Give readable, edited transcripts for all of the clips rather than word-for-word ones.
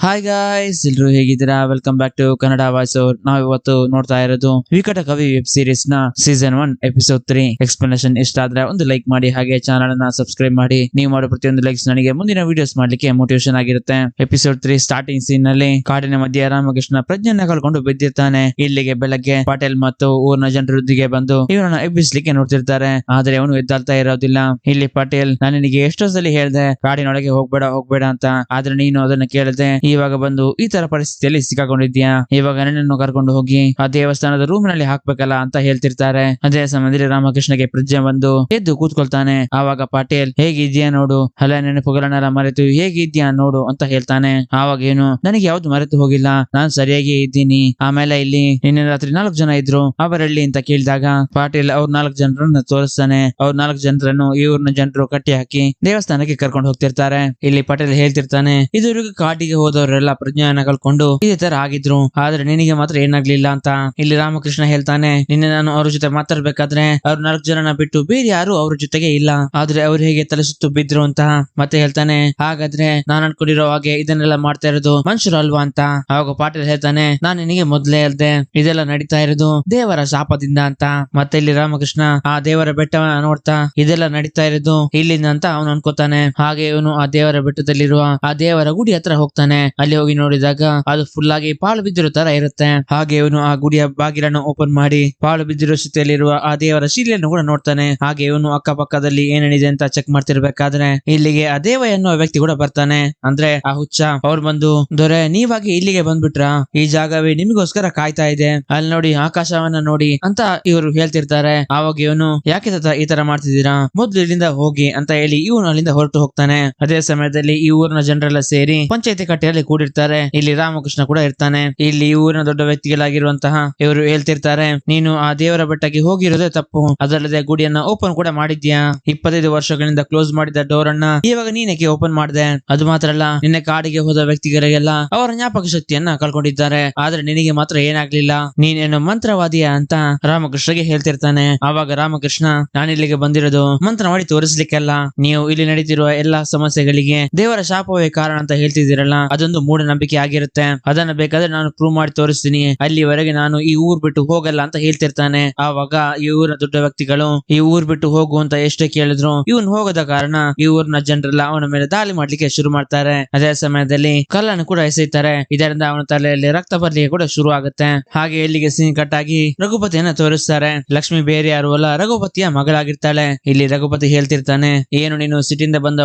Hi guys, ಎಲ್ರು ಹೇಗಿದ್ದೀರಾ? Welcome back to Kannada voice over. ನಾವು ಇವತ್ತು ನೋಡ್ತಾ ಇರೋದು ವಿಕಟ ಕವಿ ವೆಬ್ ಸೀರೀಸ್ ನ ಸೀಸನ್ 1 ಎಪಿಸೋಡ್ 3 ಎಕ್ಸ್ಪ್ಲನೇಷನ್. ಇಷ್ಟ ಆದ್ರೆ ಒಂದು ಲೈಕ್ ಮಾಡಿ, ಹಾಗೆ ಚಾನಲ್ ಅನ್ನ ಸಬ್ಸ್ಕ್ರೈಬ್ ಮಾಡಿ. ನೀವು ಮಾಡೋ ಪ್ರತಿಯೊಂದು ಲೈಕ್ಸ್ ನನಗೆ ಮುಂದಿನ ವಿಡಿಯೋಸ್ ಮಾಡ್ಲಿಕ್ಕೆ ಮೋಟಿವೇಶನ್ ಆಗಿರುತ್ತೆ. ಎಪಿಸೋಡ್ 3 ಸ್ಟಾರ್ಟಿಂಗ್ ಸೀನ್ ನಲ್ಲಿ ಕಾಡಿನ ಮಧ್ಯೆ ರಾಮಕೃಷ್ಣ ಪ್ರಜ್ಞೆಯನ್ನ ಕಳ್ಕೊಂಡು ಬಿದ್ದಿರ್ತಾನೆ. ಇಲ್ಲಿಗೆ ಬೆಳಗ್ಗೆ ಪಾಟೀಲ್ ಮತ್ತು ಊರಿನ ಜನರೊಂದಿಗೆ ಬಂದು ಇವನನ್ನ ಎಬ್ಬಿಸ್ಲಿಕ್ಕೆ ನೋಡ್ತಿರ್ತಾರೆ. ಆದ್ರೆ ಅವನು ಎದ್ದಾಳ್ತಾ ಇರೋದಿಲ್ಲ. ಇಲ್ಲಿ ಪಾಟೀಲ್, ನಾನು ನಿನಗೆ ಎಷ್ಟೋ ಸಲ ಹೇಳ್ದೆ ಕಾಡಿನೊಳಗೆ ಹೋಗ್ಬೇಡ ಅಂತ, ಆದ್ರೆ ನೀನು ಅದನ್ನ ಕೇಳದೆ ಇವಾಗ ಬಂದು ಈ ತರ ಪರಿಸ್ಥಿತಿಯಲ್ಲಿ ಸಿಕ್ಕಾಕೊಂಡಿದ್ಯಾ. ಇವಾಗ ನನ್ನನ್ನು ಕರ್ಕೊಂಡು ಹೋಗಿ ಆ ದೇವಸ್ಥಾನದ ರೂಮ್ ನಲ್ಲಿ ಹಾಕ್ಬೇಕಲ್ಲ ಅಂತ ಹೇಳ್ತಿರ್ತಾರೆ. ಅದೇ ಸಮಯದಲ್ಲಿ ರಾಮಕೃಷ್ಣಗೆ ಪ್ರಜ್ಞೆ ಬಂದು ಎದ್ದು ಕೂತ್ಕೊಳ್ತಾನೆ. ಆವಾಗ ಪಾಟೀಲ್, ಹೇಗಿದ್ಯಾ ನೋಡು, ಹಳೆ ನೆನಪುಗಳನ್ನೆಲ್ಲ ಮರೆತು ಹೇಗಿದ್ಯಾ ನೋಡು ಅಂತ ಹೇಳ್ತಾನೆ. ಆವಾಗ ಏನು, ನನಗೆ ಯಾವ್ದು ಮರೆತು ಹೋಗಿಲ್ಲ, ನಾನು ಸರಿಯಾಗಿ ಇದ್ದೀನಿ. ಆಮೇಲೆ ಇಲ್ಲಿ ನಿನ್ನೆ ರಾತ್ರಿ 4 ಜನ ಇದ್ರು, ಅವರಲ್ಲಿ ಅಂತ ಕೇಳಿದಾಗ ಪಾಟೀಲ್ ಅವ್ರ 4 ಜನರನ್ನ ತೋರಿಸ್ತಾನೆ. ಅವ್ರ 4 ಜನರನ್ನು ಈ ಊರಿನ ಜನರು ಕಟ್ಟಿ ಹಾಕಿ ದೇವಸ್ಥಾನಕ್ಕೆ ಕರ್ಕೊಂಡು ಹೋಗ್ತಿರ್ತಾರೆ. ಇಲ್ಲಿ ಪಾಟೀಲ್ ಹೇಳ್ತಿರ್ತಾನೆ, ಇದುವರೆಗೂ ಕಾಡಿಗೆ ಹೋದವರೆಲ್ಲ ಪ್ರಜ್ಞೆಯನ್ನ ಕಳ್ಕೊಂಡು ಇದೇ ತರ ಆಗಿದ್ರು, ಆದ್ರೆ ನಿನಗೆ ಮಾತ್ರ ಏನಾಗ್ಲಿಲ್ಲ ಅಂತ. ಇಲ್ಲಿ ರಾಮಕೃಷ್ಣ ಹೇಳ್ತಾನೆ, ನಿನ್ನೆ ನಾನು ಅವ್ರ ಜೊತೆ ಮಾತಾಡ್ಬೇಕಾದ್ರೆ ಅವ್ರ 4 ಜನನ ಬಿಟ್ಟು ಬೇರೆ ಯಾರು ಅವ್ರ ಜೊತೆಗೆ ಇಲ್ಲ, ಆದ್ರೆ ಅವ್ರು ಹೇಗೆ ತಲೆ ಸುತ್ತು ಬಿದ್ರು ಅಂತ. ಮತ್ತೆ ಹೇಳ್ತಾನೆ, ಹಾಗಾದ್ರೆ ನಾನು ಅನ್ಕೊಂಡಿರೋ ಹಾಗೆ ಇದನ್ನೆಲ್ಲ ಮಾಡ್ತಾ ಇರೋದು ಮನುಷ್ಯರು ಅಲ್ವಾ ಅಂತ. ಅವಾಗ ಪಾಟೀಲ್ ಹೇಳ್ತಾನೆ, ನಾನು ನಿನಗೆ ಮೊದ್ಲೇ ಹೇಳ್ದೆ ಇದೆಲ್ಲ ನಡೀತಾ ಇರೋದು ದೇವರ ಶಾಪದಿಂದ ಅಂತ. ಮತ್ತೆ ಇಲ್ಲಿ ರಾಮಕೃಷ್ಣ ಆ ದೇವರ ಬೆಟ್ಟವನ್ನ ನೋಡ್ತಾ ಇದೆಲ್ಲ ನಡೀತಾ ಇರೋದು ಇಲ್ಲಿಂದ ಅಂತ ಅವನು ಅನ್ಕೋತಾನೆ. ಹಾಗೆ ಇವನು ಆ ದೇವರ ಬೆಟ್ಟದಲ್ಲಿರುವ ಆ ದೇವರ ಗುಡಿ ಹತ್ರ ಹೋಗ್ತಾನೆ. ಅಲ್ಲಿ ಹೋಗಿ ನೋಡಿದಾಗ ಅದು ಫುಲ್ ಆಗಿ ಪಾಳು ಬಿದ್ದಿರೋ ತರ ಇರುತ್ತೆ. ಹಾಗೆ ಇವನು ಆ ಗುಡಿಯ ಬಾಗಿಲನ್ನು ಓಪನ್ ಮಾಡಿ ಪಾಳು ಬಿದ್ದಿರೋ ಸ್ಥಿತಿಯಲ್ಲಿರುವ ಆ ದೇವರ ಶಿಲೆಯನ್ನು ಕೂಡ ನೋಡ್ತಾನೆ. ಹಾಗೆ ಇವನು ಅಕ್ಕಪಕ್ಕದಲ್ಲಿ ಏನೇನಿದೆ ಅಂತ ಚೆಕ್ ಮಾಡ್ತಿರ್ಬೇಕಾದ್ರೆ ಇಲ್ಲಿಗೆ ಆ ದೇವ ಎನ್ನುವ ವ್ಯಕ್ತಿ ಕೂಡ ಬರ್ತಾನೆ. ಅಂದ್ರೆ ಆ ಹುಚ್ಚ. ಅವ್ರು ಬಂದು, ದೊರೆ ನೀವಾಗಿ ಇಲ್ಲಿಗೆ ಬಂದ್ಬಿಟ್ರ, ಈ ಜಾಗವೇ ನಿಮಗೋಸ್ಕರ ಕಾಯ್ತಾ ಇದೆ, ಅಲ್ಲಿ ನೋಡಿ ಆಕಾಶವನ್ನ ನೋಡಿ ಅಂತ ಇವರು ಹೇಳ್ತಿರ್ತಾರೆ. ಆವಾಗ ಇವನು, ಯಾಕೆ ಈ ತರ ಮಾಡ್ತಿದ್ದೀರಾ, ಮೊದ್ಲು ಇಲ್ಲಿಂದ ಹೋಗಿ ಅಂತ ಹೇಳಿ ಇವನು ಅಲ್ಲಿಂದ ಹೊರಟು ಹೋಗ್ತಾನೆ. ಅದೇ ಸಮಯದಲ್ಲಿ ಈ ಊರಿನ ಜನರೆಲ್ಲ ಸೇರಿ ಪಂಚಾಯತಿ ಕಟ್ಟೆಯಲ್ಲಿ ಕೂಡಿರ್ತಾರೆ. ಇಲ್ಲಿ ರಾಮಕೃಷ್ಣ ಕೂಡ ಇರ್ತಾನೆ. ಇಲ್ಲಿ ಊರಿನ ದೊಡ್ಡ ವ್ಯಕ್ತಿಗಳಾಗಿರುವಂತಹ ಇವರು ಹೇಳ್ತಿರ್ತಾರೆ, ನೀನು ಆ ದೇವರ ಬೆಟ್ಟಕ್ಕೆ ಹೋಗಿರೋದೇ ತಪ್ಪು, ಅದಲ್ಲದೆ ಗುಡಿಯನ್ನ ಓಪನ್ ಕೂಡ ಮಾಡಿದ್ಯಾ. 25 ವರ್ಷಗಳಿಂದ ಕ್ಲೋಸ್ ಮಾಡಿದ ಡೋರ್ ಅನ್ನ ಇವಾಗ ನೀನೇಕೆ ಓಪನ್ ಮಾಡಿದೆ. ಅದು ಮಾತ್ರ ಅಲ್ಲ, ನಿನ್ನೆ ಕಾಡಿಗೆ ಹೋದ ವ್ಯಕ್ತಿಗಳಿಗೆಲ್ಲ ಅವರ ಜ್ಞಾಪಕ ಶಕ್ತಿಯನ್ನ ಕಳ್ಕೊಂಡಿದ್ದಾರೆ, ಆದ್ರೆ ನಿನಗೆ ಮಾತ್ರ ಏನಾಗ್ಲಿಲ್ಲ, ನೀನೇನು ಮಂತ್ರವಾದಿಯ ಅಂತ ರಾಮಕೃಷ್ಣಗೆ ಹೇಳ್ತಿರ್ತಾನೆ. ಆವಾಗ ರಾಮಕೃಷ್ಣ, ನಾನಿಲ್ಲಿಗೆ ಬಂದಿರೋದು ಮಂತ್ರ ಮಾಡಿ ತೋರಿಸ್ಲಿಕ್ಕೆಲ್ಲ, ನೀವು ಇಲ್ಲಿ ನಡೀತಿರುವ ಎಲ್ಲಾ ಸಮಸ್ಯೆಗಳಿಗೆ ದೇವರ ಶಾಪವೇ ಕಾರಣ ಅಂತ ಹೇಳ್ತಿದ್ದೀರಲ್ಲ, ಅದೊಂದು ಮೂಢನಂಬಿಕೆ ಆಗಿರುತ್ತೆ, ಅದನ್ನ ಬೇಕಾದ್ರೆ ನಾನು ಪ್ರೂವ್ ಮಾಡಿ ತೋರಿಸ್ತೀನಿ, ಅಲ್ಲಿವರೆಗೆ ನಾನು ಈ ಊರ್ ಬಿಟ್ಟು ಹೋಗಲ್ಲ ಅಂತ ಹೇಳ್ತಿರ್ತಾನೆ. ಆವಾಗ ಈ ಊರಿನ ದೊಡ್ಡ ವ್ಯಕ್ತಿಗಳು ಈ ಊರ್ ಬಿಟ್ಟು ಹೋಗು ಅಂತ ಎಷ್ಟೇ ಕೇಳಿದ್ರು ಇವನ್ ಹೋಗದ ಕಾರಣ ಈ ಊರಿನ ಜನರೆಲ್ಲ ಅವನ ಮೇಲೆ ದಾಳಿ ಮಾಡ್ಲಿಕ್ಕೆ ಶುರು ಮಾಡ್ತಾರೆ. ಅದೇ ಸಮಯದಲ್ಲಿ ಕಲ್ಲನ್ನು ಕೂಡ ಎಸೆಯುತ್ತಾರೆ. ಇದರಿಂದ ಅವನ ತಲೆಯಲ್ಲಿ ರಕ್ತ ಬರ್ಲಿಕ್ಕೆ ಕೂಡ ಶುರು ಆಗುತ್ತೆ. ಹಾಗೆ ಇಲ್ಲಿಗೆ ಸೀನ್ ಕಟ್ ಆಗಿ ರಘುಪತಿಯನ್ನ ತೋರಿಸ್ತಾರೆ. ಲಕ್ಷ್ಮಿ ಬೇರೆ ಯಾರು ಅಲ್ಲ, ರಘುಪತಿಯ ಮಗಳಾಗಿರ್ತಾಳೆ. ಇಲ್ಲಿ ರಘುಪತಿ ಹೇಳ್ತಿರ್ತಾನೆ, ಏನು ನೀನು ಸಿಟಿಯಿಂದ ಬಂದ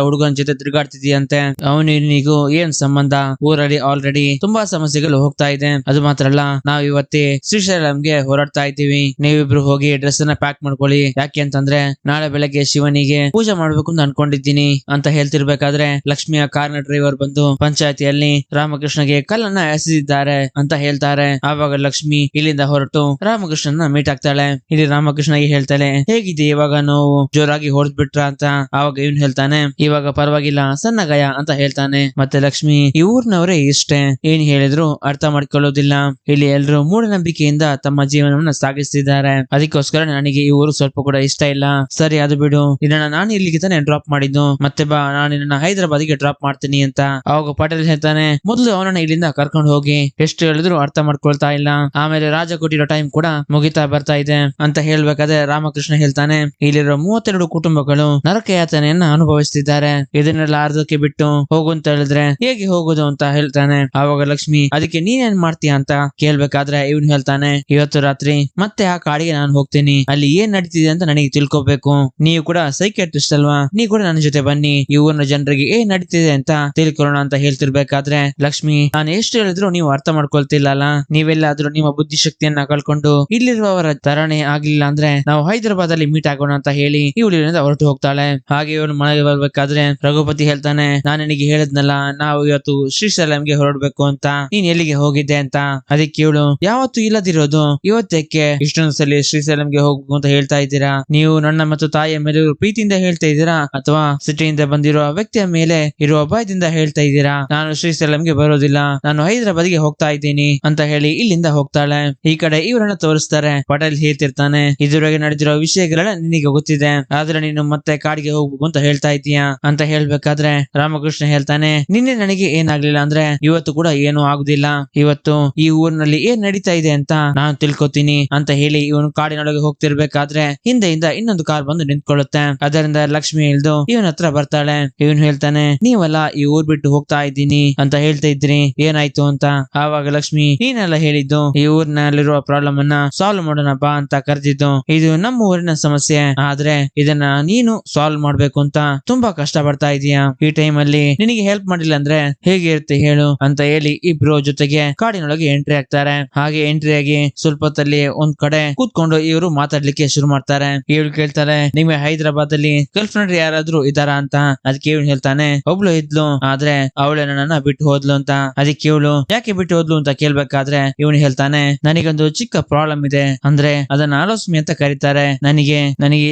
ಹುಡುಗನ ಜೊತೆ ತಿರುಗಾಡ್ತಿದೀಯಂತೆ, ಅವನಿಗೂ ಏನ್ ಸಂಬಂಧ, ಊರಲ್ಲಿ ಆಲ್ರೆಡಿ ತುಂಬಾ ಸಮಸ್ಯೆಗಳು ಹೋಗ್ತಾ ಇದೆ, ಅದು ಮಾತ್ರ ಅಲ್ಲ ನಾವ್ ಇವತ್ತೇ ಶ್ರೀಶೈಲಂಗೆ ಹೊರಡ್ತಾ ಇದ್ದೀವಿ, ನೀವಿಬ್ರು ಹೋಗಿ ಡ್ರೆಸ್ ಅನ್ನ ಪ್ಯಾಕ್ ಮಾಡ್ಕೊಳ್ಳಿ, ಯಾಕೆ ಅಂತಂದ್ರೆ ನಾಳೆ ಬೆಳಗ್ಗೆ ಶಿವನಿಗೆ ಪೂಜೆ ಮಾಡ್ಬೇಕು ಅಂತ ಅನ್ಕೊಂಡಿದ್ದೀನಿ ಅಂತ ಹೇಳ್ತಿರ್ಬೇಕಾದ್ರೆ ಲಕ್ಷ್ಮಿಯ ಕಾರ್ನ ಡ್ರೈವರ್ ಬಂದು ಪಂಚಾಯತಿಯಲ್ಲಿ ರಾಮಕೃಷ್ಣಗೆ ಕಲ್ಲನ್ನ ಎಸೆದಿದ್ದಾರೆ ಅಂತ ಹೇಳ್ತಾರೆ. ಆವಾಗ ಲಕ್ಷ್ಮಿ ಇಲ್ಲಿಂದ ಹೊರಟು ರಾಮಕೃಷ್ಣನ ಮೀಟ್ ಆಗ್ತಾಳೆ. ಇಲ್ಲಿ ರಾಮಕೃಷ್ಣಗೆ ಹೇಳ್ತಾಳೆ, ಹೇಗಿದೆ ಇವಾಗ ನೋವು, ಜೋರಾಗಿ ಹೊಡೆದ್ಬಿಟ್ರ ಅಂತ. ಆವಾಗ ಇವನ್ ಹೇಳ್ತಾನೆ, ಇವಾಗ ಪರವಾಗಿಲ್ಲ, ಸಣ್ಣ ಗಾಯ ಅಂತ ಹೇಳ್ತಾನೆ. ಮತ್ತೆ ಲಕ್ಷ್ಮಿ, ಈ ಊರ್ನವರೇ ಇಷ್ಟೇ, ಏನ್ ಹೇಳಿದ್ರು ಅರ್ಥ ಮಾಡ್ಕೊಳ್ಳೋದಿಲ್ಲ, ಇಲ್ಲಿ ಎಲ್ರು ಮೂಢನಂಬಿಕೆಯಿಂದ ತಮ್ಮ ಜೀವನವನ್ನ ಸಾಗಿಸ್ತಿದ್ದಾರೆ, ಅದಕ್ಕೋಸ್ಕರ ನನಗೆ ಈ ಊರು ಸ್ವಲ್ಪ ಕೂಡ ಇಷ್ಟ ಇಲ್ಲ. ಸರಿ ಅದು ಬಿಡು, ನಿನ್ನ ನಾನು ಇಲ್ಲಿಗೆ ತಾನೆ ಡ್ರಾಪ್ ಮಾಡಿದ್ದು, ಮತ್ತೆ ಬಾ ನಾನು ನಿನ್ನ ಹೈದರಾಬಾದಿಗೆ ಡ್ರಾಪ್ ಮಾಡ್ತೀನಿ ಅಂತ. ಅವಾಗ ಪಾಟೀಲ್ ಹೇಳ್ತಾನೆ, ಮೊದಲು ಅವನನ್ನ ಇಲ್ಲಿಂದ ಕರ್ಕೊಂಡು ಹೋಗಿ, ಎಷ್ಟು ಹೇಳಿದ್ರು ಅರ್ಥ ಮಾಡ್ಕೊಳ್ತಾ ಇಲ್ಲ, ಆಮೇಲೆ ರಾಜ ಕೊಟ್ಟಿರೋ ಟೈಮ್ ಕೂಡ ಮುಗಿತಾ ಬರ್ತಾ ಇದೆ ಅಂತ ಹೇಳ್ಬೇಕಾದ್ರೆ ರಾಮಕೃಷ್ಣ ಹೇಳ್ತಾನೆ, ಇಲ್ಲಿರೋ 32 ಕುಟುಂಬಗಳು ನರಕ ಯಾತನೆಯನ್ನ ಅನುಭವಿಸ್ತಿದ್ದಾರೆ, ಇದನ್ನೆಲ್ಲ ಅರ್ಧಕ್ಕೆ ಬಿಟ್ಟು ಹೋಗು ಅಂತ ಹೇಳಿದ್ರೆ ಹೇಗೆ ಹೋಗೋದು ಅಂತ ಹೇಳ್ತಾನೆ. ಆವಾಗ ಲಕ್ಷ್ಮಿ, ಅದಕ್ಕೆ ನೀನೇನ್ ಮಾಡ್ತೀಯ ಅಂತ ಕೇಳ್ಬೇಕಾದ್ರೆ ಇವನ್ ಹೇಳ್ತಾನೆ, ಇವತ್ತು ರಾತ್ರಿ ಮತ್ತೆ ಆ ಕಾಡಿಗೆ ನಾನು ಹೋಗ್ತೀನಿ, ಅಲ್ಲಿ ಏನ್ ನಡೀತಿದೆ ಅಂತ ನನಗೆ ತಿಳ್ಕೊಬೇಕು, ನೀವು ಕೂಡ ಸೈಕಿಯಾಟ್ರಿಸ್ಟ್ ಅಲ್ವಾ, ನೀವು ಕೂಡ ನನ್ನ ಜೊತೆ ಬನ್ನಿ, ಈ ಊರಿನ ಜನರಿಗೆ ಏನ್ ನಡೀತಿದೆ ಅಂತ ತಿಳ್ಕೊಳ್ಳೋಣ ಅಂತ ಹೇಳ್ತಿರ್ಬೇಕಾದ್ರೆ ಲಕ್ಷ್ಮಿ, ನಾನು ಎಷ್ಟು ಹೇಳಿದ್ರು ನೀವು ಅರ್ಥ ಮಾಡ್ಕೊಳ್ತಿಲ್ಲಲ್ಲ, ನೀವೆಲ್ಲಾದ್ರೂ ನಿಮ್ಮ ಬುದ್ಧಿಶಕ್ತಿಯನ್ನ ಕಳ್ಕೊಂಡು ಇಲ್ಲಿರುವವರ ತರಣೆ ಆಗ್ಲಿಲ್ಲ ಅಂದ್ರೆ ನಾವು ಹೈದರಾಬಾದ್ ಅಲ್ಲಿ ಮೀಟ್ ಆಗೋಣ ಅಂತ ಹೇಳಿ ಇವಳಿಂದ ಹೊರಟು ಹೋಗ್ತಾಳೆ. ಹಾಗೆ ಇವನು ಮನೆಗೆ ಬರ್ಬೇಕಾದ್ರೆ ರಘುಪತಿ ಹೇಳ್ತಾನೆ, ನಾನು ನಿನಗೆ ಹೇಳಿದ್ನಲ್ಲ ನಾವು ಇವತ್ತು ಶ್ರೀಶೈಲಂಗೆ ಹೊರಡ್ಬೇಕು ಅಂತ, ನೀನ್ ಎಲ್ಲಿಗೆ ಹೋಗಿದ್ದೆ ಅಂತ. ಅದಕ್ಕೆ ಇವಳು, ಯಾವತ್ತು ಇಲ್ಲದಿರೋದು ಇವತ್ತಕ್ಕೆ ಇಷ್ಟೊಂದು ಸಲ ಶ್ರೀಶೈಲಂಗೆ ಹೋಗ್ಬೇಕು ಅಂತ ಹೇಳ್ತಾ ಇದ್ದೀರಾ, ನೀವು ನನ್ನ ಮತ್ತು ತಾಯಿಯ ಮೇಲೆ ಪ್ರೀತಿಯಿಂದ ಹೇಳ್ತಾ ಇದ್ದೀರಾ ಅಥವಾ ಸಿಟಿಯಿಂದ ಬಂದಿರುವ ವ್ಯಕ್ತಿಯ ಮೇಲೆ ಇರುವ ಭಯದಿಂದ ಹೇಳ್ತಾ ಇದ್ದೀರಾ, ನಾನು ಶ್ರೀಶೈಲಂಗೆ ಬರೋದಿಲ್ಲ, ನಾನು ಹೈದರಾಬಾದ್ಗೆ ಹೋಗ್ತಾ ಇದ್ದೀನಿ ಅಂತ ಹೇಳಿ ಇಲ್ಲಿಂದ ಹೋಗ್ತಾಳೆ. ಈ ಕಡೆ ಇವರನ್ನ ತೋರಿಸ್ತಾರೆ. ಪಟೇಲ್ ಹೇಳ್ತಿರ್ತಾನೆ, ಇದುವರೆಗೆ ನಡೆದಿರೋ ವಿಷಯಗಳೆಲ್ಲ ನಿನಗೆ ಗೊತ್ತಿದೆ, ಆದ್ರೆ ನೀನು ಮತ್ತೆ ಕಾಡಿಗೆ ಹೋಗ್ಬೇಕು ಅಂತ ಹೇಳ್ತಾ ಇದ್ದೀಯಾ ಅಂತ ಹೇಳ್ಬೇಕಾದ್ರೆ ರಾಮಕೃಷ್ಣ ಹೇಳ್ತಾನೆ, ನಿನ್ನೆ ನನಗೆ ಏನಾಗ್ಲಿಲ್ಲ ಮಾಡಿರ್ಲಿಲ್ಲ ಅಂದ್ರೆ ಇವತ್ತು ಕೂಡ ಏನು ಆಗುದಿಲ್ಲ. ಇವತ್ತು ಈ ಊರಿನಲ್ಲಿ ಏನ್ ನಡೀತಾ ಇದೆ ಅಂತ ನಾನು ತಿಳ್ಕೊತೀನಿ ಅಂತ ಹೇಳಿ ಇವನು ಕಾಡಿನೊಳಗೆ ಹೋಗ್ತಿರ್ಬೇಕಾದ್ರೆ ಹಿಂದೆಯಿಂದ ಇನ್ನೊಂದು ಕಾರ್ ಬಂದು ನಿಂತ್ಕೊಳ್ಳುತ್ತೆ. ಅದರಿಂದ ಲಕ್ಷ್ಮಿ ಇಳ್ದು ಇವನ ಹತ್ರ ಬರ್ತಾಳೆ. ಇವನು ಹೇಳ್ತಾನೆ, ನೀವೆಲ್ಲ ಈ ಊರ್ ಬಿಟ್ಟು ಹೋಗ್ತಾ ಇದ್ದೀನಿ ಅಂತ ಹೇಳ್ತಾ ಇದ್ರಿ, ಏನಾಯ್ತು ಅಂತ. ಆವಾಗ ಲಕ್ಷ್ಮಿ, ನೀನೆಲ್ಲ ಹೇಳಿದ್ದು ಈ ಊರಿನಲ್ಲಿರುವ ಪ್ರಾಬ್ಲಮ್ ಅನ್ನ ಸಾಲ್ವ್ ಮಾಡೋಣ ಬಾ ಅಂತ ಕರೆದಿದ್ದು. ಇದು ನಮ್ಮ ಊರಿನ ಸಮಸ್ಯೆ, ಆದ್ರೆ ಇದನ್ನ ನೀನು ಸಾಲ್ವ್ ಮಾಡ್ಬೇಕು ಅಂತ ತುಂಬಾ ಕಷ್ಟ ಪಡ್ತಾ ಇದೀಯಾ. ಈ ಟೈಮ್ ಅಲ್ಲಿ ನಿನಗೆ ಹೆಲ್ಪ್ ಮಾಡಿಲ್ಲ ಅಂದ್ರೆ ಹೇಗೆ ಇರುತ್ತೆ ಹೇಳು ಅಂತ ಹೇಳಿ ಇಬ್ರು ಜೊತೆಗೆ ಕಾಡಿನೊಳಗೆ ಎಂಟ್ರಿ ಆಗ್ತಾರೆ. ಹಾಗೆ ಎಂಟ್ರಿ ಆಗಿ ಸ್ವಲ್ಪ ಹೊತ್ತಲ್ಲಿ ಒಂದ್ ಕಡೆ ಕೂತ್ಕೊಂಡು ಇವರು ಮಾತಾಡ್ಲಿಕ್ಕೆ ಶುರು ಮಾಡ್ತಾರೆ. ಇವಳು ಕೇಳ್ತಾರೆ, ನಿಮಗೆ ಹೈದರಾಬಾದ್ ಅಲ್ಲಿ ಗರ್ಲ್ ಫ್ರೆಂಡ್ ಯಾರಾದ್ರೂ ಇದಾರಾ ಅಂತ. ಅದಕ್ಕೆ ಇವನು ಹೇಳ್ತಾನೆ, ಒಬ್ಳು ಇದ್ಲು, ಆದ್ರೆ ಅವಳೆ ನನ್ನನ್ನ ಬಿಟ್ಟು ಹೋದ್ಲು ಅಂತ. ಅದಕ್ಕೆ ಇವಳು ಯಾಕೆ ಬಿಟ್ಟು ಹೋದ್ಲು ಅಂತ ಕೇಳ್ಬೇಕಾದ್ರೆ ಇವನು ಹೇಳ್ತಾನೆ, ನನಗೊಂದು ಚಿಕ್ಕ ಪ್ರಾಬ್ಲಮ್ ಇದೆ, ಅಂದ್ರೆ ಅದನ್ನ ಆಲೋಸ್ಮಿ ಅಂತ ಕರೀತಾರೆ. ನನಗೆ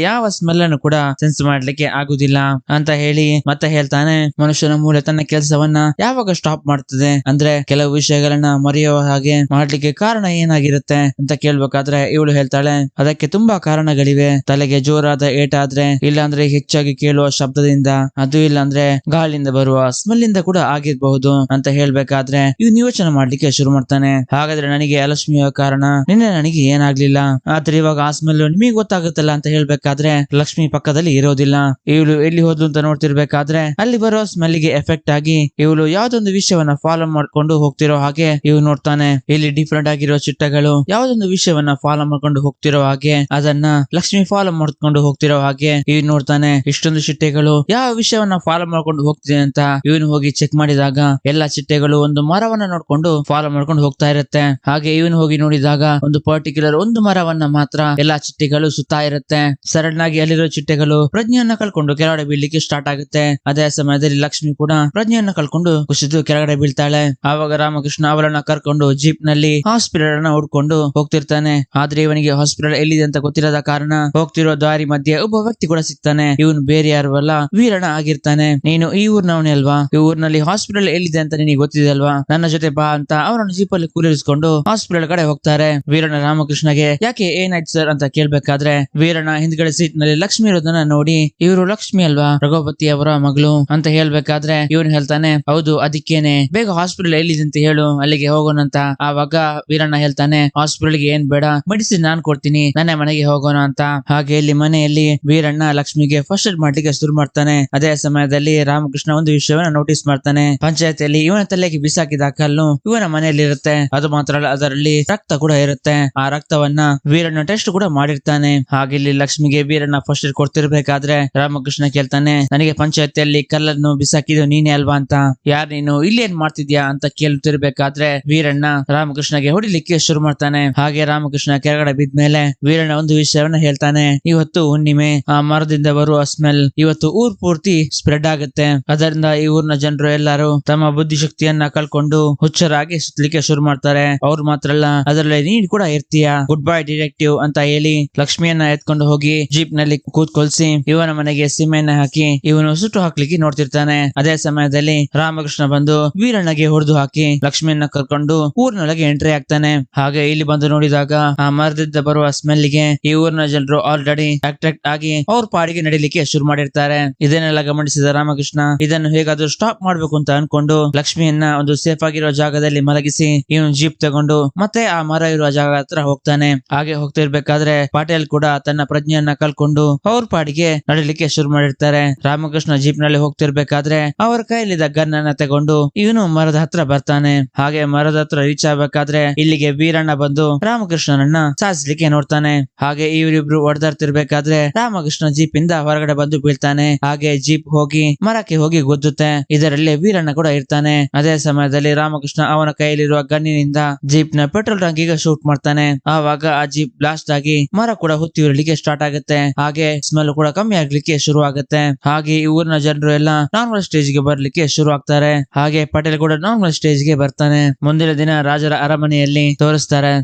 ಯಾವ ಸ್ಮೆಲ್ ಅನ್ನು ಕೂಡ ಸೆನ್ಸ್ ಮಾಡ್ಲಿಕ್ಕೆ ಆಗುದಿಲ್ಲ ಅಂತ ಹೇಳಿ ಮತ್ತೆ ಹೇಳ್ತಾನೆ, ಮನುಷ್ಯನ ಮೂಳೆ ತನ್ನ ಕೆಲಸವನ್ನ ಯಾವಾಗ ಸ್ಟಾಪ್ ಮಾಡ್ತದೆ ಅಂದ್ರೆ ಕೆಲವು ವಿಷಯಗಳನ್ನ ಮರೆಯುವ ಹಾಗೆ ಮಾಡ್ಲಿಕ್ಕೆ ಕಾರಣ ಏನಾಗಿರುತ್ತೆ ಅಂತ ಕೇಳ್ಬೇಕಾದ್ರೆ ಇವಳು ಹೇಳ್ತಾಳೆ, ಅದಕ್ಕೆ ತುಂಬಾ ಕಾರಣಗಳಿವೆ. ತಲೆಗೆ ಜೋರಾದ ಏಟಾದ್ರೆ, ಇಲ್ಲಾಂದ್ರೆ ಹೆಚ್ಚಾಗಿ ಕೇಳುವ ಶಬ್ದದಿಂದ, ಅದು ಇಲ್ಲಾಂದ್ರೆ ಗಾಳಿಯಿಂದ ಬರುವ ಸ್ಮೆಲ್ ಇಂದ ಕೂಡ ಆಗಿರಬಹುದು ಅಂತ ಹೇಳ್ಬೇಕಾದ್ರೆ ಇವನು ಯೋಚನೆ ಮಾಡ್ಲಿಕ್ಕೆ ಶುರು ಮಾಡ್ತಾನೆ. ಹಾಗಾದ್ರೆ ನನಗೆ ಲಕ್ಷ್ಮಿಯ ಕಾರಣ, ನಿನ್ನೆ ನನಗೆ ಏನಾಗ್ಲಿಲ್ಲ, ಆದ್ರೆ ಇವಾಗ ಆ ಸ್ಮೆಲ್ ನಿಮಗೆ ಗೊತ್ತಾಗುತ್ತಲ್ಲ ಅಂತ ಹೇಳ್ಬೇಕಾದ್ರೆ ಲಕ್ಷ್ಮಿ ಪಕ್ಕದಲ್ಲಿ ಇರೋದಿಲ್ಲ. ಇವಳು ಎಲ್ಲಿ ಹೋದ್ಲು ಅಂತ ನೋಡ್ತಿರ್ಬೇಕಾದ್ರೆ ಅಲ್ಲಿ ಬರೋ ಸ್ಮೆಲ್ ಗೆ ಎಫೆಕ್ಟ್ ಆಗಿ ಇವಳು ಯಾವ್ದೊಂದು ವಿಷಯವನ್ನ ಫಾಲೋ ಮಾಡ್ಕೊಂಡು ಹೋಗ್ತಿರೋ ಹಾಗೆ ಇವ್ ನೋಡ್ತಾನೆ. ಇಲ್ಲಿ ಡಿಫ್ರೆಂಟ್ ಆಗಿರೋ ಚಿಟ್ಟೆಗಳು ಯಾವ್ದೊಂದು ವಿಷಯವನ್ನ ಫಾಲೋ ಮಾಡ್ಕೊಂಡು ಹೋಗ್ತಿರೋ ಹಾಗೆ ಅದನ್ನ ಲಕ್ಷ್ಮಿ ಫಾಲೋ ಮಾಡ್ಕೊಂಡು ಹೋಗ್ತಿರೋ ಹಾಗೆ ಇವ್ ನೋಡ್ತಾನೆ. ಇಷ್ಟೊಂದು ಚಿಟ್ಟೆಗಳು ಯಾವ ವಿಷಯವನ್ನ ಫಾಲೋ ಮಾಡ್ಕೊಂಡು ಹೋಗ್ತಿದೆ ಅಂತ ಇವನು ಹೋಗಿ ಚೆಕ್ ಮಾಡಿದಾಗ ಎಲ್ಲಾ ಚಿಟ್ಟೆಗಳು ಒಂದು ಮರವನ್ನ ನೋಡ್ಕೊಂಡು ಫಾಲೋ ಮಾಡ್ಕೊಂಡು ಹೋಗ್ತಾ ಇರುತ್ತೆ. ಹಾಗೆ ಇವನು ಹೋಗಿ ನೋಡಿದಾಗ ಒಂದು ಪರ್ಟಿಕ್ಯುಲರ್ ಒಂದು ಮರವನ್ನ ಮಾತ್ರ ಎಲ್ಲಾ ಚಿಟ್ಟೆಗಳು ಸುತ್ತಾ ಇರುತ್ತೆ. ಸಡನ್ ಆಗಿ ಅಲ್ಲಿರೋ ಚಿಟ್ಟೆಗಳು ಪ್ರಜ್ಞೆಯನ್ನ ಕಳ್ಕೊಂಡು ಕೆಳಗಡೆ ಬೀಳ್ಲಿಕ್ಕೆ ಸ್ಟಾರ್ಟ್ ಆಗುತ್ತೆ. ಅದೇ ಸಮಯದಲ್ಲಿ ಲಕ್ಷ್ಮಿ ಕೂಡ ಪ್ರಜ್ಞೆಯನ್ನ ಕಳ್ಕೊಂಡು ಕುಸಿದು ಕೆಳಗಡೆ ಬೀಳ್ತಾಳೆ. ಆವಾಗ ರಾಮಕೃಷ್ಣ ಅವಳನ್ನ ಕರ್ಕೊಂಡು ಜೀಪ್ ನಲ್ಲಿ ಹಾಸ್ಪಿಟಲ್ ಅನ್ನ ಹುಡ್ಕೊಂಡು ಹೋಗ್ತಿರ್ತಾನೆ. ಆದ್ರೆ ಇವನಿಗೆ ಹಾಸ್ಪಿಟಲ್ ಎಲ್ಲಿದೆ ಅಂತ ಗೊತ್ತಿರದ ಕಾರಣ ಹೋಗ್ತಿರೋ ದಾರಿ ಮಧ್ಯೆ ಒಬ್ಬ ವ್ಯಕ್ತಿ ಕೂಡ ಸಿಗ್ತಾನೆ. ಇವನು ಬೇರೆ ಯಾರು ಅಲ್ಲ, ವೀರಣ್ಣ ಆಗಿರ್ತಾನೆ. ನೀನು ಈ ಊರ್ನವನೇ ಅಲ್ವಾ, ಈ ಊರಿನಲ್ಲಿ ಹಾಸ್ಪಿಟಲ್ ಎಲ್ಲಿದೆ ಅಂತ ನಿನಗೆ ಗೊತ್ತಿದೆ ಅಲ್ವಾ, ನನ್ನ ಜೊತೆ ಬಾ ಅಂತ ಅವನನ್ನು ಜೀಪ್ ಅಲ್ಲಿ ಕೂರಿಸಿಕೊಂಡು ಹಾಸ್ಪಿಟಲ್ ಕಡೆ ಹೋಗ್ತಾರೆ. ವೀರಣ್ಣ ರಾಮಕೃಷ್ಣಗೆ ಯಾಕೆ ಏನಾಯ್ತು ಸರ್ ಅಂತ ಕೇಳ್ಬೇಕಾದ್ರೆ ವೀರಣ್ಣ ಹಿಂದ್ಗಡೆ ಸೀಟ್ ನಲ್ಲಿ ಲಕ್ಷ್ಮಿ ಇರೋದನ್ನ ನೋಡಿ, ಇವರು ಲಕ್ಷ್ಮಿ ಅಲ್ವಾ, ರಘುಪತಿ ಅವರ ಮಗಳು ಅಂತ ಹೇಳ್ಬೇಕಾದ್ರೆ ಇವನು ಹೇಳ್ತಾನೆ, ಹೌದು ಅದಕ್ಕೇನೆ, ಬೇಗ ಹಾಸ್ಪಿಟಲ್ ಎಲ್ಲಿದೆ ಅಂತ ಹೇಳು, ಅಲ್ಲಿಗೆ ಹೋಗೋಣ ಅಂತ. ಆವಾಗ ವೀರಣ್ಣ ಹೇಳ್ತಾನೆ, ಹಾಸ್ಪಿಟಲ್ ಗೆ ಏನ್ ಬೇಡ, ಮೆಡಿಸಿನ್ ನಾನ್ ಕೊಡ್ತೀನಿ, ನನ್ನ ಮನೆಗೆ ಹೋಗೋಣ ಅಂತ. ಹಾಗೆ ಇಲ್ಲಿ ಮನೆಯಲ್ಲಿ ವೀರಣ್ಣ ಲಕ್ಷ್ಮಿಗೆ ಫಸ್ಟ್ ಏಡ್ ಮಾಡ್ಲಿಕ್ಕೆ ಶುರು ಮಾಡ್ತಾನೆ. ಅದೇ ಸಮಯದಲ್ಲಿ ರಾಮಕೃಷ್ಣ ಒಂದು ವಿಷಯವನ್ನ ನೋಟಿಸ್ ಮಾಡ್ತಾನೆ. ಪಂಚಾಯತಿಯಲ್ಲಿ ಇವನ ತಲೆಗೆ ಬಿಸಾಕಿದ ಕಲ್ಲು ಇವನ ಮನೆಯಲ್ಲಿ ಇರುತ್ತೆ. ಅದು ಮಾತ್ರ ಅಲ್ಲ, ಅದರಲ್ಲಿ ರಕ್ತ ಕೂಡ ಇರುತ್ತೆ. ಆ ರಕ್ತವನ್ನ ವೀರಣ್ಣ ಟೆಸ್ಟ್ ಕೂಡ ಮಾಡಿರ್ತಾನೆ. ಹಾಗೆ ಇಲ್ಲಿ ಲಕ್ಷ್ಮಿಗೆ ವೀರಣ್ಣ ಫಸ್ಟ್ ಏಡ್ ಕೊಡ್ತಿರ್ಬೇಕಾದ್ರೆ ರಾಮಕೃಷ್ಣ ಕೇಳ್ತಾನೆ, ನನಗೆ ಪಂಚಾಯತಿಯಲ್ಲಿ ಕಲ್ಲನ್ನು ಬಿಸಾಕಿದ್ದು ನೀನೇ ಅಲ್ವಾ ಅಂತ, ಯಾರು ನೀನು, ಇಲ್ಲಿ ಏನ್ ಮಾಡ್ತಿದ್ಯಾ ಅಂತ ಕೇಳ್ತಿರ್ಬೇಕಾದ್ರೆ ವೀರಣ್ಣ ರಾಮಕೃಷ್ಣಗೆ ಹೊಡಿಲಿಕ್ಕೆ ಶುರು ಮಾಡ್ತಾನೆ. ಹಾಗೆ ರಾಮಕೃಷ್ಣ ಕೆಳಗಡೆ ಬಿದ್ಮೇಲೆ ವೀರಣ್ಣ ಒಂದು ವಿಷಯವನ್ನ ಹೇಳ್ತಾನೆ, ಇವತ್ತು ಹುಣ್ಣಿಮೆ, ಆ ಮರದಿಂದ ಬರುವ ಸ್ಮೆಲ್ ಇವತ್ತು ಊರ್ ಪೂರ್ತಿ ಸ್ಪ್ರೆಡ್ ಆಗುತ್ತೆ. ಅದರಿಂದ ಈ ಊರಿನ ಜನರು ಎಲ್ಲರೂ ತಮ್ಮ ಬುದ್ಧಿಶಕ್ತಿಯನ್ನ ಕಳ್ಕೊಂಡು ಹುಚ್ಚರಾಗಿ ಸುತ್ತಲಿಕ್ಕೆ ಶುರು ಮಾಡ್ತಾರೆ. ಅವ್ರು ಮಾತ್ರ ಅಲ್ಲ, ಅದರಲ್ಲಿ ನೀನ್ ಕೂಡ ಇರ್ತೀಯ, ಗುಡ್ ಬೈ ಡಿಟೆಕ್ಟಿವ್ ಅಂತ ಹೇಳಿ ಲಕ್ಷ್ಮಿಯನ್ನ ಎತ್ಕೊಂಡು ಹೋಗಿ ಜೀಪ್ ನಲ್ಲಿ ಕೂತ್ಕೊಳ್ಸಿ ಇವನ ಮನೆಗೆ ಸೀಮೆಯನ್ನ ಹಾಕಿ ಇವನು ಸುಟ್ಟು ಹಾಕ್ಲಿಕ್ಕೆ ನೋಡ್ತಿರ್ತಾನೆ. ಅದೇ ಸಮಯದಲ್ಲಿ ರಾಮಕೃಷ್ಣ ಬಂದು ವೀರಣ್ಣಗೆ ಹೊಡೆದು ಹಾಕಿ ಲಕ್ಷ್ಮಿಯನ್ನ ಕರ್ಕೊಂಡು ಊರಿನೊಳಗೆ ಎಂಟ್ರಿ ಆಗ್ತಾನೆ. ಹಾಗೆ ಇಲ್ಲಿ ಬಂದು ನೋಡಿದಾಗ ಆ ಮರದಿಂದ ಬರುವ ಸ್ಮೆಲ್ ಗೆ ಈ ಊರಿನ ಜನರು ಆಲ್ರೆಡಿ ಅಟ್ರಾಕ್ಟ್ ಆಗಿ ಅವ್ರ ಪಾಡಿಗೆ ನಡಿಲಿಕ್ಕೆ ಶುರು ಮಾಡಿರ್ತಾರೆ. ಇದನ್ನೆಲ್ಲ ಗಮನಿಸಿದ ರಾಮಕೃಷ್ಣ ಇದನ್ನು ಹೇಗಾದ್ರೂ ಸ್ಟಾಪ್ ಮಾಡ್ಬೇಕು ಅಂತ ಅನ್ಕೊಂಡು ಲಕ್ಷ್ಮಿಯನ್ನ ಒಂದು ಸೇಫ್ ಆಗಿರೋ ಜಾಗದಲ್ಲಿ ಮಲಗಿಸಿ ಇವನು ಜೀಪ್ ತಗೊಂಡು ಮತ್ತೆ ಆ ಮರ ಇರುವ ಜಾಗ ಹತ್ರ ಹೋಗ್ತಾನೆ. ಹಾಗೆ ಹೋಗ್ತಿರ್ಬೇಕಾದ್ರೆ ಪಾಟೇಲ್ ಕೂಡ ತನ್ನ ಪ್ರಜ್ಞೆಯನ್ನ ಕಳ್ಕೊಂಡು ಅವ್ರ ಪಾಡಿಗೆ ನಡಿಲಿಕ್ಕೆ ಶುರು ಮಾಡಿರ್ತಾರೆ. ರಾಮಕೃಷ್ಣ ಜೀಪ್ ನಲ್ಲಿ ಹೋಗ್ತಿರ್ಬೇಕಾದ್ರೆ ಅವರ ಕೈಯಲ್ಲಿದ್ದ ಗನ್ ಅನ್ನ ತಗೊಂಡು ಇವನು ಮರದ ಹತ್ರ ಬರ್ತಾನೆ. ಹಾಗೆ ಮರದ ಹತ್ರ ರೀಚ್ ಆಗ್ಬೇಕಾದ್ರೆ ಇಲ್ಲಿಗೆ ವೀರಣ್ಣ ಬಂದು ರಾಮಕೃಷ್ಣನನ್ನ ಸಾಯಿಸ್ಲಿಕ್ಕೆ ನೋಡ್ತಾನೆ. ಹಾಗೆ ಇವರಿಬ್ರು ಹೊಡೆದಾಡ್ತಿರ್ಬೇಕಾದ್ರೆ ರಾಮಕೃಷ್ಣ ಜೀಪ್ ಇಂದ ಹೊರಗಡೆ ಬಂದು ಬೀಳ್ತಾನೆ. ಹಾಗೆ ಜೀಪ್ ಹೋಗಿ ಮರಕ್ಕೆ ಹೋಗಿ ಗುದ್ದುತ್ತೆ. ಇದರಲ್ಲಿ ವೀರಣ್ಣ ಕೂಡ ಇರ್ತಾನೆ. ಅದೇ ಸಮಯದಲ್ಲಿ ರಾಮಕೃಷ್ಣ ಅವನ ಕೈಯಲ್ಲಿರುವ ಗನ್ನಿನಿಂದ ಜೀಪ್ ನ ಪೆಟ್ರೋಲ್ ಟ್ಯಾಂಕಿಗೆ ಶೂಟ್ ಮಾಡ್ತಾನೆ. ಆವಾಗ ಆ ಜೀಪ್ ಬ್ಲಾಸ್ಟ್ ಆಗಿ ಮರ ಕೂಡ ಹುತ್ತಿ ಉರಿಲಿಕ್ಕೆ ಸ್ಟಾರ್ಟ್ ಆಗುತ್ತೆ. ಹಾಗೆ ಸ್ಮೆಲ್ ಕೂಡ ಕಮ್ಮಿ ಆಗ್ಲಿಕ್ಕೆ ಶುರು ಆಗುತ್ತೆ. ಹಾಗೆ ಈ ಊರಿನ ಜನರು ಎಲ್ಲ ನಾರ್ಮಲ್ ಸ್ಟೇಜ್ ಗೆ ಬರ್ಲಿಕ್ಕೆ ಶುರು ಆಗ್ತಾರೆ. ಹಾಗೆ ಪಟೇಲ್ ಕೂಡ ನಾರ್ಮಲ್ ಸ್ಟೇಜ್ ಗೆ ಬರ್ತಾನೆ. ಮುಂದಿನ ದಿನ ರಾಜರ ಅರಮನೆಯಲ್ಲಿ ತೋರಿಸ್ತಾರೆ.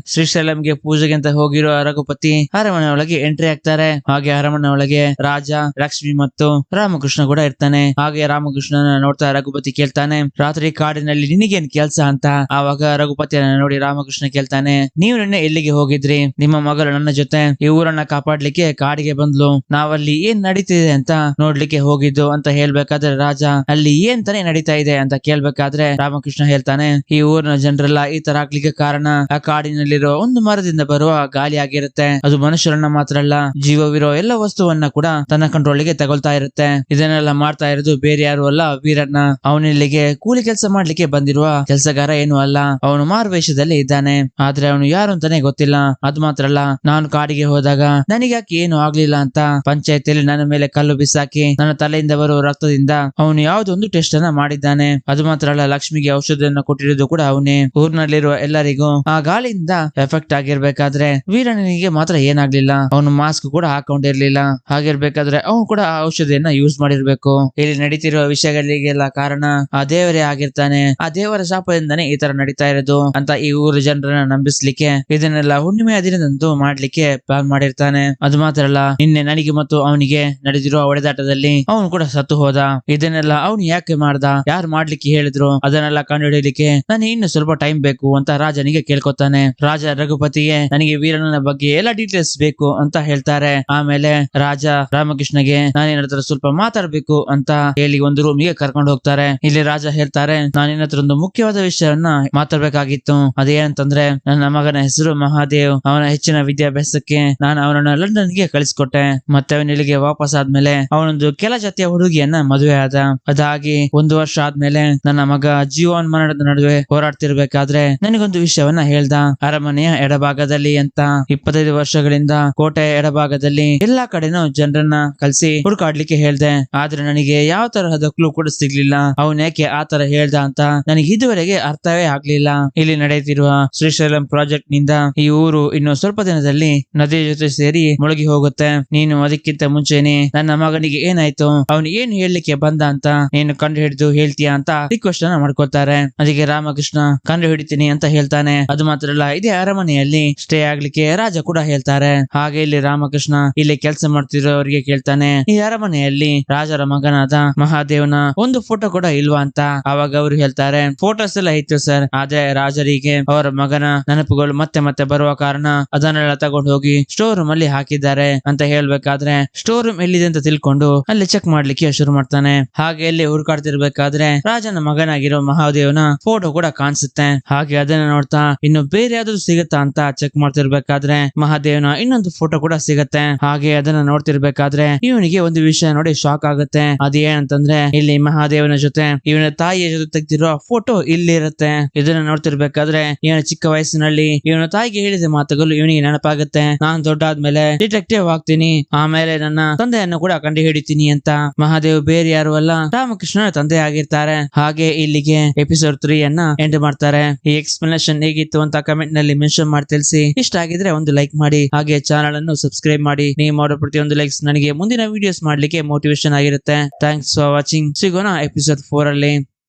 ಶ್ರೀಶೈಲಂಗೆ ಪೂಜೆಗೆ ಅಂತ ಹೋಗಿರೋ ರಘುಪತಿ ಅರಮನೆ ಒಳಗೆ ಎಂಟ್ರಿ ಆಗ್ತಾರೆ. ಹಾಗೆ ಅರಮನೆ ಒಳಗೆ ರಾಜ, ಲಕ್ಷ್ಮಿ ಮತ್ತು ರಾಮಕೃಷ್ಣ ಕೂಡ ಇರ್ತಾನೆ. ಹಾಗೆ ರಾಮಕೃಷ್ಣನ ನೋಡ್ತಾ ರಘುಪತಿ ಕೇಳ್ತಾನೆ, ರಾತ್ರಿ ಕಾಡಿನಲ್ಲಿ ನಿನಗೇನ್ ಕೆಲ್ಸ ಅಂತ. ಆವಾಗ ರಘುಪತಿಯನ್ನ ನೋಡಿ ರಾಮಕೃಷ್ಣ ಕೇಳ್ತಾನೆ, ನೀವು ನಿನ್ನೆ ಎಲ್ಲಿಗೆ ಹೋಗಿದ್ರಿ? ನಿಮ್ಮ ಮಗಳು ನನ್ನ ಜೊತೆ ಈ ಊರನ್ನ ಕಾಪಾಡ್ಲಿಕ್ಕೆ ಕಾಡಿಗೆ ಬಂದ್ಲು, ನಾವಲ್ಲಿ ಏನ್ ನಡೀತಿದೆ ಅಂತ ನೋಡ್ಲಿಕ್ಕೆ ಹೋಗಿದ್ದು ಅಂತ ಹೇಳ್ಬೇಕಾದ್ರೆ ರಾಜ ಅಲ್ಲಿ ಏನ್ ತಾನೇ ನಡೀತಾ ಇದೆ ಅಂತ ಕೇಳ್ಬೇಕಾದ್ರೆ ರಾಮಕೃಷ್ಣ ಹೇಳ್ತಾನೆ, ಈ ಊರಿನ ಜನರೆಲ್ಲ ಈ ತರ ಆಗ್ಲಿಕ್ಕೆ ಕಾರಣ ಆ ಕಾಡಿನಲ್ಲಿರೋ ಒಂದು ಮರದಿಂದ ಬರುವ ಗಾಳಿ ಆಗಿರುತ್ತೆ. ಅದು ಮನುಷ್ಯರನ್ನ ಮಾತ್ರ ಅಲ್ಲ, ಜೀವವಿರೋ ಎಲ್ಲ ವಸ್ತುವನ್ನ ಕೂಡ ತನ್ನ ಕಂಟ್ರೋಲ್ಗೆ ತಗೊಳ್ತಾ ಇರುತ್ತೆ. ಇದನ್ನೆಲ್ಲ ಮಾಡ್ತಾ ಇರೋದು ಬೇರೆ ಯಾರು ಅಲ್ಲ, ವೀರಣ್ಣ. ಅವನಿಲ್ಲಿಗೆ ಕೂಲಿ ಕೆಲಸ ಮಾಡ್ಲಿಕ್ಕೆ ಬಂದಿರುವ ಕೆಲಸಗಾರ ಏನು ಅಲ್ಲ, ಅವನು ಮಾರುವೇಷದಲ್ಲಿ ಇದ್ದಾನೆ. ಆದ್ರೆ ಅವನು ಯಾರು ಅಂತಾನೆ ಗೊತ್ತಿಲ್ಲ. ಅದು ಮಾತ್ರ ಅಲ್ಲ, ನಾನು ಕಾಡಿಗೆ ಹೋದಾಗ ನನಗ್ಯಾಕೆ ಏನು ಆಗ್ಲಿಲ್ಲ ಅಂತ ಪಂಚಾಯತಿಯಲ್ಲಿ ನನ್ನ ಮೇಲೆ ಕಲ್ಲು ಬಿಸಾಕಿ ನನ್ನ ತಲೆಯಿಂದ ಬರುವ ರಕ್ತದಿಂದ ಅವನು ಯಾವುದೊಂದು ಟೆಸ್ಟ್ ಅನ್ನ ಮಾಡಿದ್ದಾನೆ. ಅದು ಮಾತ್ರ ಅಲ್ಲ, ಲಕ್ಷ್ಮಿಗೆ ಔಷಧಿಯನ್ನು ಕೊಟ್ಟಿರೋದು ಕೂಡ ಅವನೇ. ಊರಿನಲ್ಲಿರುವ ಎಲ್ಲರಿಗೂ ಆ ಗಾಳಿಯಿಂದ ಎಫೆಕ್ಟ್ ಆಗಿರ್ಬೇಕಾದ್ರೆ ವೀರಣ್ಣನಿಗೆ ಮಾತ್ರ ಏನಾಗ್ಲಿಲ್ಲ. ಅವನು ಮಾಸ್ಕ್ ಕೂಡ ಹಾಕೊಂಡಿರ್ಲಿಲ್ಲ. ಹಾಗಿರ್ಬೇಕಾದ್ರೆ ಅವನು ಕೂಡ ಆ ಔಷಧಿಯನ್ನ ಯೂಸ್ ಮಾಡಿರ್ಬೇಕು. ಇಲ್ಲಿ ನಡೀತಿರುವ ವಿಷಯಗಳಿಗೆಲ್ಲ ಕಾರಣ ಆ ದೇವರೇ ಆಗಿರ್ತಾನೆ. ಆ ದೇವರ ಶಾಪದಿಂದಾನೇ ಈ ತರ ನಡೀತಾ ಇರೋದು ಅಂತ ಈ ಊರು ಜನರನ್ನ ನಂಬಿಸ್ಲಿಕ್ಕೆ ಇದನ್ನೆಲ್ಲ ಹುಣ್ಣಿಮೆಯ ದಿನದಂದು ಮಾಡ್ಲಿಕ್ಕೆ ಪ್ಲಾನ್ ಮಾಡಿರ್ತಾನೆ. ಅದು ಮಾತ್ರ ಅಲ್ಲ, ನಿನ್ನೆ ನನಗೆ ಮತ್ತು ಅವನಿಗೆ ನಡೆದಿರುವ ಹೊಡೆದಾಟದಲ್ಲಿ ಅವನು ಕೂಡ ಸತ್ತು ಹೋದ. ಇದನ್ನೆಲ್ಲ ಅವನು ಯಾಕೆ ಮಾಡ್ದ, ಯಾರು ಮಾಡ್ಲಿಕ್ಕೆ ಹೇಳಿದ್ರು, ಅದನ್ನೆಲ್ಲ ಕಂಡುಹಿಡಿಯಲಿಕ್ಕೆ ನನಗೆ ಇನ್ನು ಸ್ವಲ್ಪ ಟೈಮ್ ಬೇಕು ಅಂತ ರಾಜನಿಗೆ ಕೇಳ್ಕೊತಾನೆ. ರಾಜ ರಘುಪತಿಗೆ ನನಗೆ ವೀರಣ್ಣನ ಬಗ್ಗೆ ಎಲ್ಲ ಡೀಟೇಲ್ಸ್ ಬೇಕು ಅಂತ ಹೇಳ್ತಾರೆ. ಆಮೇಲೆ ರಾಜ ರಾಮಕೃಷ್ಣಗೆ ನಾನೇನತ್ರ ಸ್ವಲ್ಪ ಮಾತಾಡ್ಬೇಕು ಅಂತ ಹೇಳಿ ಒಂದು ರೂಮಿಗೆ ಕರ್ಕೊಂಡು ಹೋಗ್ತಾರೆ. ಇಲ್ಲಿ ರಾಜ ಹೇಳ್ತಾರೆ, ನಾನೇನತ್ರ ಒಂದು ಮುಖ್ಯವಾದ ವಿಷಯವನ್ನ ಮಾತಾಡ್ಬೇಕಾಗಿತ್ತು. ಅದೇನಂತಂದ್ರೆ, ನನ್ನ ಮಗನ ಹೆಸರು ಮಹಾದೇವ್. ಅವನ ಹೆಚ್ಚಿನ ವಿದ್ಯಾಭ್ಯಾಸಕ್ಕೆ ನಾನು ಅವನನ್ನ ಲಂಡನ್ಗೆ ಕಳಿಸ್ಕೊಟ್ಟೆ. ಮತ್ತೆ ಅವನ ಇಲ್ಲಿಗೆ ವಾಪಸ್ ಆದ್ಮೇಲೆ ಅವನೊಂದು ಕೆಲ ಜಾತಿಯ ಹುಡುಗಿಯನ್ನ ಮದುವೆ ಆದ. ಅದಾಗಿ 1 ವರ್ಷ ಆದ್ಮೇಲೆ ನನ್ನ ಮಗ ಜೀವನ್ ಮರಣದ ನಡುವೆ ಹೋರಾಡ್ತಿರ್ಬೇಕಾದ್ರೆ ನನಗೊಂದು ವಿಷಯವನ್ನ ಹೇಳ್ದ. ಅರಮನೆಯ ಎಡಭಾಗದಲ್ಲಿ ಅಂತ 25 ವರ್ಷಗಳಿಂದ ಕೋಟೆಯ ಎಡಭಾಗದಲ್ಲಿ ಎಲ್ಲಾ ಕಡೆನೂ ಜನರನ್ನ ಕಲ್ಸಿ ಹುಡುಕಾಡ್ಲಿಕ್ಕೆ ಹೇಳ್ದೆ. ಆದ್ರೆ ನನಗೆ ಯಾವ ತರಹದ ಕ್ಲೂ ಕೂಡ ಸಿಗ್ಲಿಲ್ಲ. ಅವನ್ ಯಾಕೆ ಆ ತರ ಹೇಳ್ದ ಅಂತ ನನಗೆ ಇದುವರೆಗೆ ಅರ್ಥವೇ ಆಗ್ಲಿಲ್ಲ. ಇಲ್ಲಿ ನಡೆಯುತ್ತಿರುವ ಶ್ರೀಶೈಲಂ ಪ್ರಾಜೆಕ್ಟ್ ನಿಂದ ಈ ಊರು ಇನ್ನು ಸ್ವಲ್ಪ ದಿನದಲ್ಲಿ ನದಿಯ ಜೊತೆ ಸೇರಿ ಮುಳುಗಿ ಹೋಗುತ್ತೆ. ನೀನು ಅದಕ್ಕಿಂತ ಮುಂಚೆನೆ ನನ್ನ ಮಗನಿಗೆ ಏನಾಯ್ತು, ಅವನು ಏನು ಹೇಳಲಿಕ್ಕೆ ಬಂದ ಅಂತ ನೀನು ಕಂಡು ಹಿಡಿದು ಹೇಳ್ತೀಯಾ ಅಂತ ರಿಕ್ವೆಸ್ಟ್ ಅನ್ನ ಮಾಡ್ಕೊತಾರೆ. ಅದಕ್ಕೆ ರಾಮಕೃಷ್ಣ ಕಂಡು ಹಿಡಿತೀನಿ ಅಂತ ಹೇಳ್ತಾನೆ. ಅದು ಮಾತ್ರ ಅಲ್ಲ, ಇದೇ ಅರಮನೆಯಲ್ಲಿ ಸ್ಟೇ ಆಗ್ಲಿಕ್ಕೆ ರಾಜ ಕೂಡ ಹೇಳ್ತಾರೆ. ಹಾಗೆ ಇಲ್ಲಿ ರಾಮಕೃಷ್ಣ ಇಲ್ಲಿ ಕೆಲಸ ಮಾಡ್ತಿರೋರಿಗೆ ಕೇಳ್ತಾನೆ, ಈ ಅರಮನೆಯಲ್ಲಿ ರಾಜರ ಮಗನಾದ ಮಹಾದೇವನ ಒಂದು ಫೋಟೋ ಕೂಡ ಇಲ್ವಾ ಅಂತ. ಅವಾಗ ಅವರು ಹೇಳ್ತಾರೆ, ಫೋಟೋಸ್ ಎಲ್ಲ ಇತ್ತು ಸರ್, ಆದ್ರೆ ರಾಜರಿಗೆ ಅವರ ಮಗನ ನೆನಪುಗಳು ಮತ್ತೆ ಮತ್ತೆ ಬರುವ ಕಾರಣ ಅದನ್ನೆಲ್ಲ ತಗೊಂಡು ಹೋಗಿ ಸ್ಟೋರ್ ರೂಮ್ ಅಲ್ಲಿ ಹಾಕಿದ್ದಾರೆ ಅಂತ ಹೇಳ್ಬೇಕಾದ್ರೆ ಸ್ಟೋರ್ ರೂಮ್ ಎಲ್ಲಿದೆ ಅಂತ ತಿಳ್ಕೊಂಡು ಅಲ್ಲಿ ಚೆಕ್ ಮಾಡ್ಲಿಕ್ಕೆ ಶುರು ಮಾಡ್ತಾನೆ. ಹಾಗೆ ಅಲ್ಲಿ ಹುಡುಕಾಡ್ತಿರ್ಬೇಕಾದ್ರೆ ರಾಜನ ಮಗನಾಗಿರೋ ಮಹಾದೇವನ ಫೋಟೋ ಕೂಡ ಕಾಣಿಸುತ್ತೆ. ಹಾಗೆ ಅದನ್ನ ನೋಡ್ತಾ ಇನ್ನು ಬೇರೆ ಯಾವ್ದು ಸಿಗುತ್ತಾ ಅಂತ ಚೆಕ್ ಮಾಡ್ತಿರ್ಬೇಕಾದ್ರೆ ಮಹಾದೇವನ ಇನ್ನೊಂದು ಫೋಟೋ ಕೂಡ ಸಿಗತ್ತೆ. ಹಾಗೆ ಅದನ್ನ ನೋಡ್ತಿರ್ಬೇಕಾದ್ರೆ ಇವನಿಗೆ ಒಂದು ವಿಷಯ ನೋಡಿ ಶಾಕ್ ಆಗುತ್ತೆ. ಅದೇನಂತಂದ್ರೆ, ಇಲ್ಲಿ ಮಹಾದೇವನ ಜೊತೆ ಇವನ ತಾಯಿಯ ಜೊತೆ ತೆಗ್ದಿರೋ ಫೋಟೋ ಇಲ್ಲಿ ಇರುತ್ತೆ. ಇದನ್ನ ನೋಡ್ತಿರ್ಬೇಕಾದ್ರೆ ಇವನ ಚಿಕ್ಕ ವಯಸ್ಸಿನಲ್ಲಿ ಇವನ ತಾಯಿಗೆ ಹೇಳಿದ ಮಾತುಗಳು ಇವನಿಗೆ ನೆನಪಾಗುತ್ತೆ. ನಾನ್ ದೊಡ್ಡಾದ್ಮೇಲೆ ಡಿಟೆಕ್ಟಿವ್ ಆಗ್ತೀನಿ, ಆಮೇಲೆ ನನ್ನ ತಂದೆಯನ್ನು ಕೂಡ ಕಂಡು ಹಿಡಿತೀನಿ ಅಂತ. ಮಹಾದೇವ್ ಬೇರೆ ಯಾರು ಅಲ್ಲ, ರಾಮಕೃಷ್ಣನ ತಂದೆ ಆಗಿರ್ತಾರೆ. ಹಾಗೆ ಇಲ್ಲಿಗೆ ಎಪಿಸೋಡ್ 3 ಅನ್ನ ಎಂಡ್ ಮಾಡ್ತಾರೆ. ಈ ಎಕ್ಸ್ಪ್ಲನೇಷನ್ ಹೇಗಿತ್ತು ಅಂತ ಕಮೆಂಟ್ ನಲ್ಲಿ ಮೆನ್ಷನ್ ಮಾಡಿ ತಿಳಿಸಿ. ಇಷ್ಟ ಆಗಿದ್ರೆ ಒಂದು ಲೈಕ್ ಮಾಡಿ, ಹಾಗೆ ಚಾನಲ್ ಅನ್ನು ಸಬ್ಸ್ಕ್ರೈಬ್ ಮಾಡಿ. ನೀವು ಮಾಡೋ ಪ್ರತಿಯೊಂದು ಲೈಕ್ಸ್ ನನಗೆ ಮುಂದಿನ ವಿಡಿಯೋಸ್ ಮಾಡ್ಲಿಕ್ಕೆ ಮೋಟಿವೇಶನ್ ಆಗಿರುತ್ತೆ. Thanks for watching. ಸಿಗೋಣ ಎಪಿಸೋಡ್ 4 ಅಲ್ಲಿ.